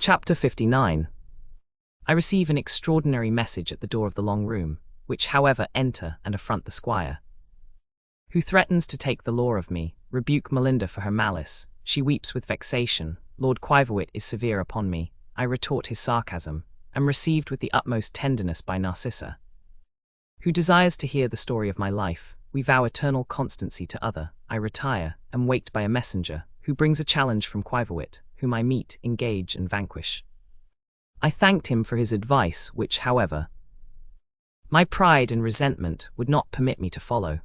Chapter 59. I receive an extraordinary message at the door of the long room, which however enter and affront the squire, who threatens to take the law of me, rebuke Melinda for her malice. She weeps with vexation. Lord Quiverwit is severe upon me. I retort his sarcasm, am received with the utmost tenderness by Narcissa, who desires to hear the story of my life. We vow eternal constancy to other. I retire, am waked by a messenger, who brings a challenge from Quiverwit, whom I meet, engage, and vanquish. I thanked him for his advice, which, however, my pride and resentment would not permit me to follow.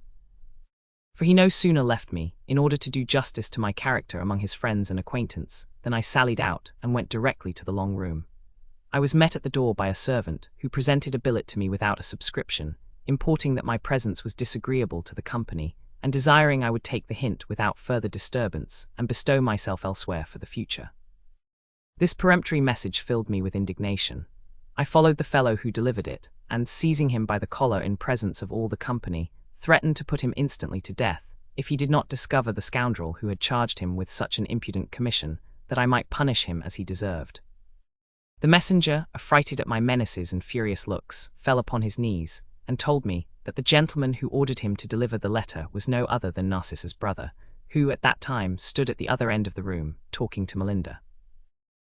For he no sooner left me, in order to do justice to my character among his friends and acquaintance, than I sallied out and went directly to the long room. I was met at the door by a servant, who presented a billet to me without a subscription, importing that my presence was disagreeable to the company, and desiring I would take the hint without further disturbance, and bestow myself elsewhere for the future. This peremptory message filled me with indignation. I followed the fellow who delivered it, and, seizing him by the collar in presence of all the company, threatened to put him instantly to death, if he did not discover the scoundrel who had charged him with such an impudent commission, that I might punish him as he deserved. The messenger, affrighted at my menaces and furious looks, fell upon his knees, and told me that the gentleman who ordered him to deliver the letter was no other than Narcissa's brother, who at that time stood at the other end of the room, talking to Melinda.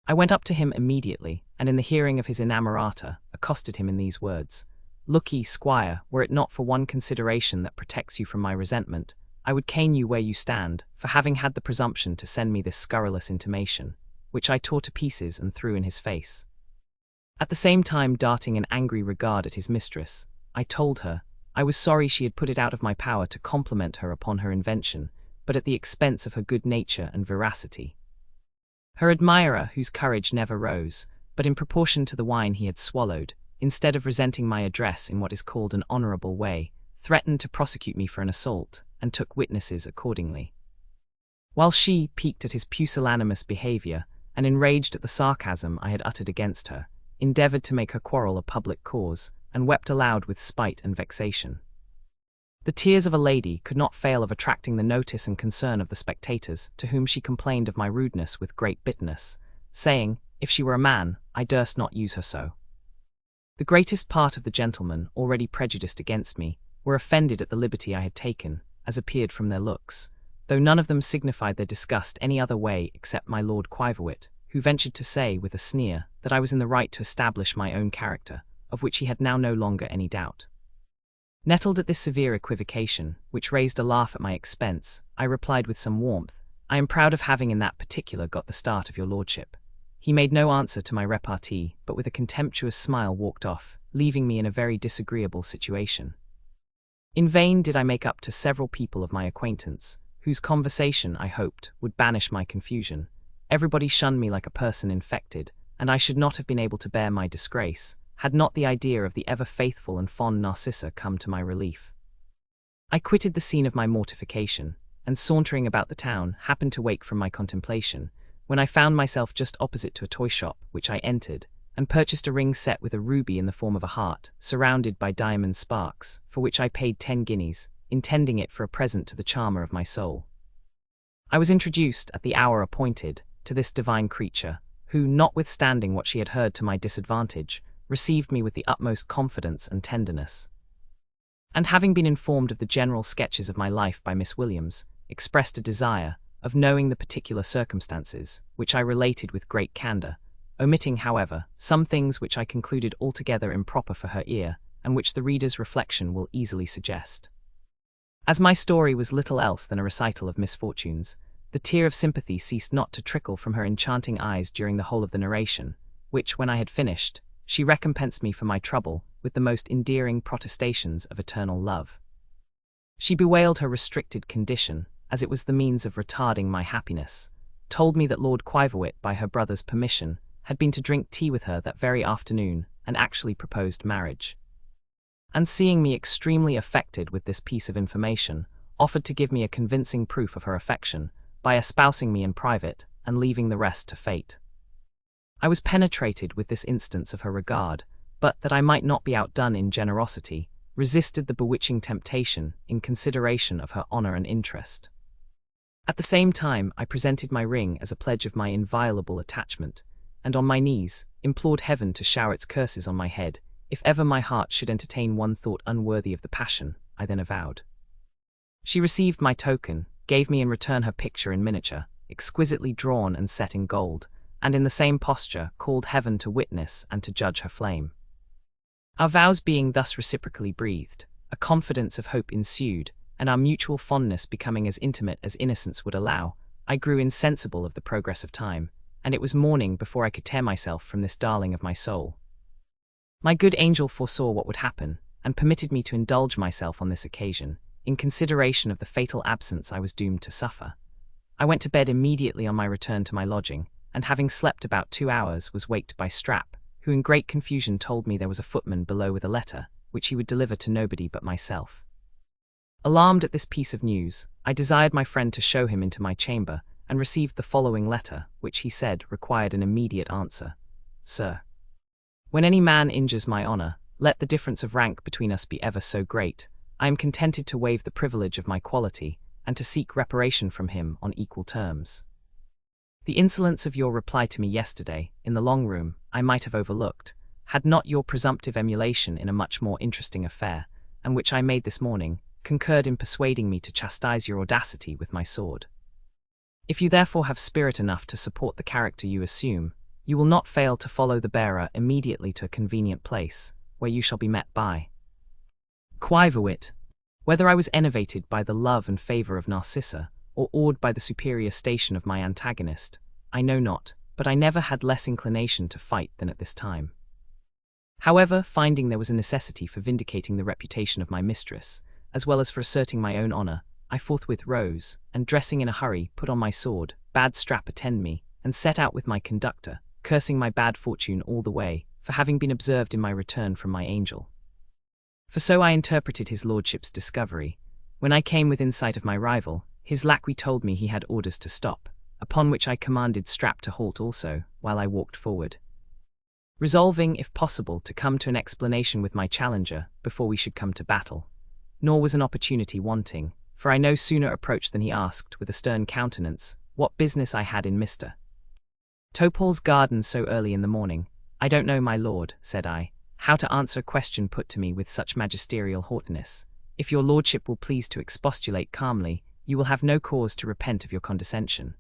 I went up to him immediately, and in the hearing of his inamorata, accosted him in these words: "Look ye, squire, were it not for one consideration that protects you from my resentment, I would cane you where you stand, for having had the presumption to send me this scurrilous intimation, which I tore to pieces and threw in his face." At the same time darting an angry regard at his mistress, I told her I was sorry she had put it out of my power to compliment her upon her invention, but at the expense of her good nature and veracity. Her admirer, whose courage never rose, but in proportion to the wine he had swallowed, instead of resenting my address in what is called an honourable way, threatened to prosecute me for an assault, and took witnesses accordingly. While she, piqued at his pusillanimous behaviour, and enraged at the sarcasm I had uttered against her, endeavoured to make her quarrel a public cause, and wept aloud with spite and vexation. The tears of a lady could not fail of attracting the notice and concern of the spectators, to whom she complained of my rudeness with great bitterness, saying, if she were a man, I durst not use her so. The greatest part of the gentlemen, already prejudiced against me, were offended at the liberty I had taken, as appeared from their looks, though none of them signified their disgust any other way except my Lord Quiverwit, who ventured to say, with a sneer, that I was in the right to establish my own character, of which he had now no longer any doubt. Nettled at this severe equivocation, which raised a laugh at my expense, I replied with some warmth, "I am proud of having in that particular got the start of your lordship." He made no answer to my repartee, but with a contemptuous smile walked off, leaving me in a very disagreeable situation. In vain did I make up to several people of my acquaintance, whose conversation, I hoped, would banish my confusion. Everybody shunned me like a person infected, and I should not have been able to bear my disgrace, had not the idea of the ever-faithful and fond Narcissa come to my relief. I quitted the scene of my mortification, and sauntering about the town, happened to wake from my contemplation, when I found myself just opposite to a toy shop, which I entered, and purchased a ring set with a ruby in the form of a heart, surrounded by diamond sparks, for which I paid 10 guineas, intending it for a present to the charmer of my soul. I was introduced, at the hour appointed, to this divine creature, who, notwithstanding what she had heard to my disadvantage, received me with the utmost confidence and tenderness, and having been informed of the general sketches of my life by Miss Williams, expressed a desire of knowing the particular circumstances, which I related with great candour, omitting, however, some things which I concluded altogether improper for her ear, and which the reader's reflection will easily suggest. As my story was little else than a recital of misfortunes, the tear of sympathy ceased not to trickle from her enchanting eyes during the whole of the narration, which, when I had finished, she recompensed me for my trouble with the most endearing protestations of eternal love. She bewailed her restricted condition, as it was the means of retarding my happiness, told me that Lord Quiverwit, by her brother's permission, had been to drink tea with her that very afternoon, and actually proposed marriage. And seeing me extremely affected with this piece of information, offered to give me a convincing proof of her affection, by espousing me in private, and leaving the rest to fate. I was penetrated with this instance of her regard, but that I might not be outdone in generosity, resisted the bewitching temptation in consideration of her honour and interest. At the same time, I presented my ring as a pledge of my inviolable attachment, and on my knees, implored heaven to shower its curses on my head, if ever my heart should entertain one thought unworthy of the passion I then avowed. She received my token, gave me in return her picture in miniature, exquisitely drawn and set in gold, and in the same posture called heaven to witness and to judge her flame. Our vows being thus reciprocally breathed, a confidence of hope ensued, and our mutual fondness becoming as intimate as innocence would allow, I grew insensible of the progress of time, and it was morning before I could tear myself from this darling of my soul. My good angel foresaw what would happen, and permitted me to indulge myself on this occasion, in consideration of the fatal absence I was doomed to suffer. I went to bed immediately on my return to my lodging, and having slept about 2 hours was waked by Strap, who in great confusion told me there was a footman below with a letter, which he would deliver to nobody but myself. Alarmed at this piece of news, I desired my friend to show him into my chamber, and received the following letter, which he said required an immediate answer. Sir, when any man injures my honour, let the difference of rank between us be ever so great, I am contented to waive the privilege of my quality, and to seek reparation from him on equal terms. The insolence of your reply to me yesterday, in the long room, I might have overlooked, had not your presumptive emulation in a much more interesting affair, and which I made this morning, concurred in persuading me to chastise your audacity with my sword. If you therefore have spirit enough to support the character you assume, you will not fail to follow the bearer immediately to a convenient place, where you shall be met by Quivawit. Whether I was enervated by the love and favour of Narcissa, or awed by the superior station of my antagonist, I know not, but I never had less inclination to fight than at this time. However, finding there was a necessity for vindicating the reputation of my mistress, as well as for asserting my own honour, I forthwith rose, and dressing in a hurry, put on my sword, bade Strap attend me, and set out with my conductor, cursing my bad fortune all the way, for having been observed in my return from my angel. For so I interpreted his lordship's discovery. When I came within sight of my rival, his lacquey told me he had orders to stop, upon which I commanded Strap to halt also, while I walked forward, resolving, if possible, to come to an explanation with my challenger before we should come to battle. Nor was an opportunity wanting, for I no sooner approached than he asked, with a stern countenance, what business I had in Mr. Topol's garden so early in the morning. I don't know, my lord, said I, how to answer a question put to me with such magisterial haughtiness. If your lordship will please to expostulate calmly, you will have no cause to repent of your condescension.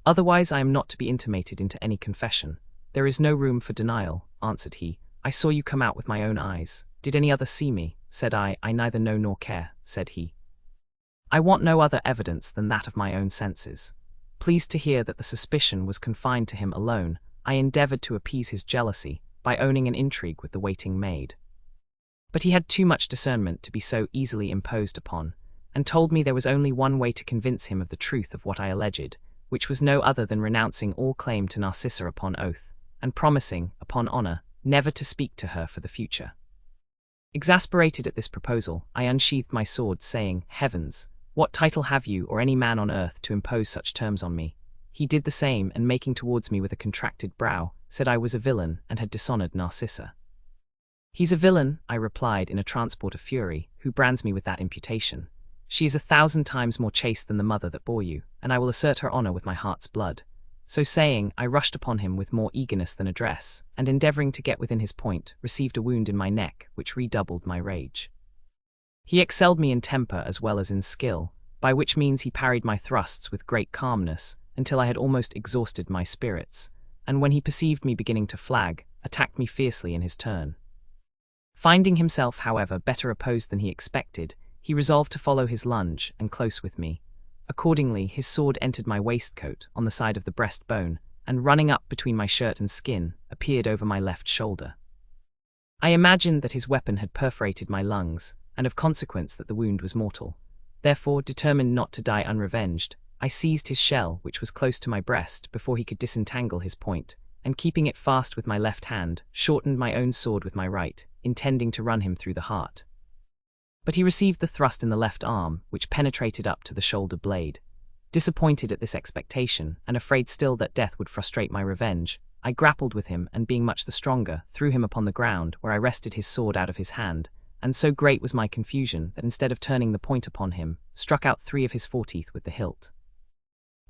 Otherwise I am not to be intimated into any confession. There is no room for denial, answered he. I saw you come out with my own eyes. Did any other see me? Said I. I neither know nor care, said he. I want no other evidence than that of my own senses. Pleased to hear that the suspicion was confined to him alone, I endeavoured to appease his jealousy by owning an intrigue with the waiting maid. But he had too much discernment to be so easily imposed upon, and told me there was only one way to convince him of the truth of what I alleged, which was no other than renouncing all claim to Narcissa upon oath, and promising, upon honour, never to speak to her for the future. Exasperated at this proposal, I unsheathed my sword, saying, Heavens, what title have you or any man on earth to impose such terms on me? He did the same, and making towards me with a contracted brow, said I was a villain and had dishonoured Narcissa. He's a villain, I replied in a transport of fury, who brands me with that imputation. She is 1,000 times more chaste than the mother that bore you, and I will assert her honour with my heart's blood. So saying, I rushed upon him with more eagerness than address, and endeavouring to get within his point, received a wound in my neck, which redoubled my rage. He excelled me in temper as well as in skill, by which means he parried my thrusts with great calmness, until I had almost exhausted my spirits, and when he perceived me beginning to flag, attacked me fiercely in his turn. Finding himself, however, better opposed than he expected, he resolved to follow his lunge, and close with me. Accordingly, his sword entered my waistcoat, on the side of the breastbone, and running up between my shirt and skin, appeared over my left shoulder. I imagined that his weapon had perforated my lungs, and of consequence that the wound was mortal. Therefore, determined not to die unrevenged, I seized his shell, which was close to my breast, before he could disentangle his point, and keeping it fast with my left hand, shortened my own sword with my right, intending to run him through the heart. But he received the thrust in the left arm, which penetrated up to the shoulder blade. Disappointed at this expectation, and afraid still that death would frustrate my revenge, I grappled with him, and being much the stronger, threw him upon the ground, where I wrested his sword out of his hand, and so great was my confusion that instead of turning the point upon him, struck out 3 of his foreteeth with the hilt.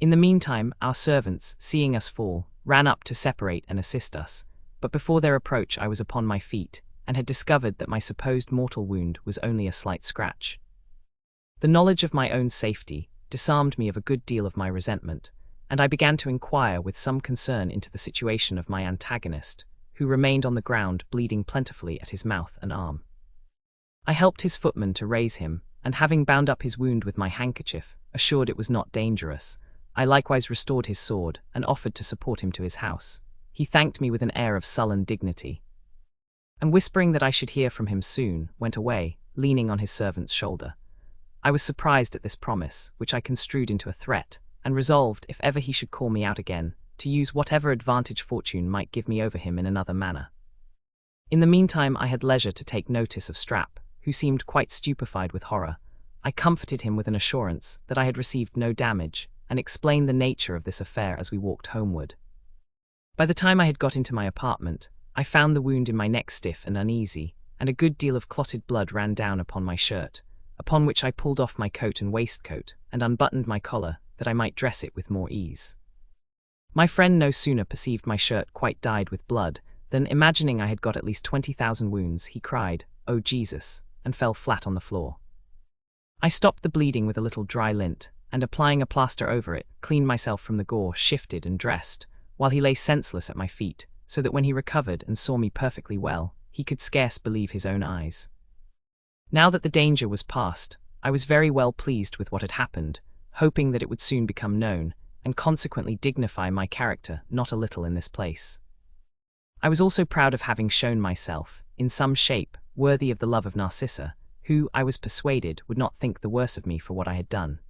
In the meantime, our servants, seeing us fall, ran up to separate and assist us, but before their approach I was upon my feet, and had discovered that my supposed mortal wound was only a slight scratch. The knowledge of my own safety disarmed me of a good deal of my resentment, and I began to inquire with some concern into the situation of my antagonist, who remained on the ground bleeding plentifully at his mouth and arm. I helped his footman to raise him, and having bound up his wound with my handkerchief, assured it was not dangerous, I likewise restored his sword and offered to support him to his house. He thanked me with an air of sullen dignity, and whispering that I should hear from him soon, went away, leaning on his servant's shoulder. I was surprised at this promise, which I construed into a threat, and resolved, if ever he should call me out again, to use whatever advantage fortune might give me over him in another manner. In the meantime I had leisure to take notice of Strap, who seemed quite stupefied with horror. I comforted him with an assurance that I had received no damage, and explained the nature of this affair as we walked homeward. By the time I had got into my apartment, I found the wound in my neck stiff and uneasy, and a good deal of clotted blood ran down upon my shirt, upon which I pulled off my coat and waistcoat, and unbuttoned my collar, that I might dress it with more ease. My friend no sooner perceived my shirt quite dyed with blood, than, imagining I had got at least 20,000 wounds, he cried, "Oh Jesus!" and fell flat on the floor. I stopped the bleeding with a little dry lint, and applying a plaster over it, cleaned myself from the gore, shifted and dressed, while he lay senseless at my feet, so that when he recovered and saw me perfectly well, he could scarce believe his own eyes. Now that the danger was past, I was very well pleased with what had happened, hoping that it would soon become known, and consequently dignify my character not a little in this place. I was also proud of having shown myself, in some shape, worthy of the love of Narcissa, who, I was persuaded, would not think the worse of me for what I had done.